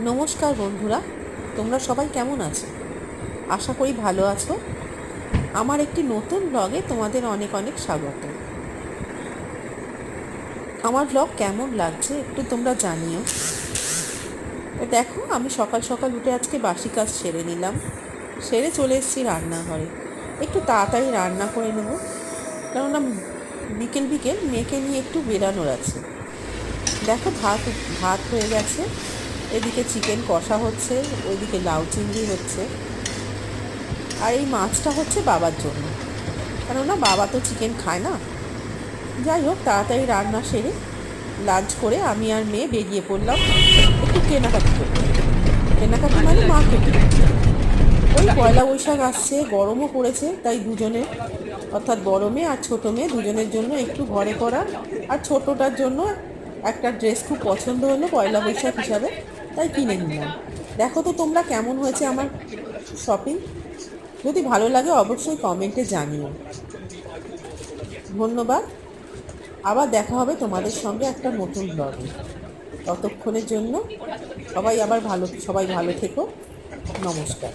নমস্কার বন্ধুরা, তোমরা সবাই কেমন আছো? আশা করি ভালো আছো। আমার একটি নতুন ব্লগে তোমাদের অনেক অনেক স্বাগত। আমার ব্লগ কেমন লাগছে একটু তোমরা জানিও। দেখো, আমি সকাল সকাল উঠে আজকে বাসি কাজ সেরে নিলাম, সেরে চলে এসেছি রান্নাঘরে। একটু তাড়াতাড়ি রান্না করে নেবো, কেননা বিকেল বিকেল মেয়েকে নিয়ে একটু বেরানোর আছে। দেখো, ভাত ভাত হয়ে গেছে, এদিকে চিকেন কষা হচ্ছে, ওইদিকে লাউ চিংড়ি হচ্ছে, আর এই মাছটা হচ্ছে বাবার জন্য, কেননা বাবা তো চিকেন খায় না। যাই হোক, তাড়াতাড়ি রান্না সেরে লাঞ্চ করে আমি আর মেয়ে বেরিয়ে পড়লাম একটু কেনাকাটি করতে। কেনাকাটি মানে মার্কেটে। ওই পয়লা বৈশাখ আসছে, গরমও পড়েছে, তাই দুজনে অর্থাৎ বড় মেয়ে আর ছোটো মেয়ে দুজনের জন্য একটু ঘরে করা, আর ছোটোটার জন্য একটা ড্রেস খুব পছন্দ হলো পয়লা বৈশাখ হিসাবে, তাই কিনে নিলাম। দেখো তো তোমরা কেমন হয়েছে আমার শপিং। যদি ভালো লাগে অবশ্যই কমেন্টে জানিও। ধন্যবাদ। আবার দেখা হবে তোমাদের সঙ্গে একটা নতুন ব্লগে। ততক্ষণের জন্য সবাই ভালো থেকো। নমস্কার।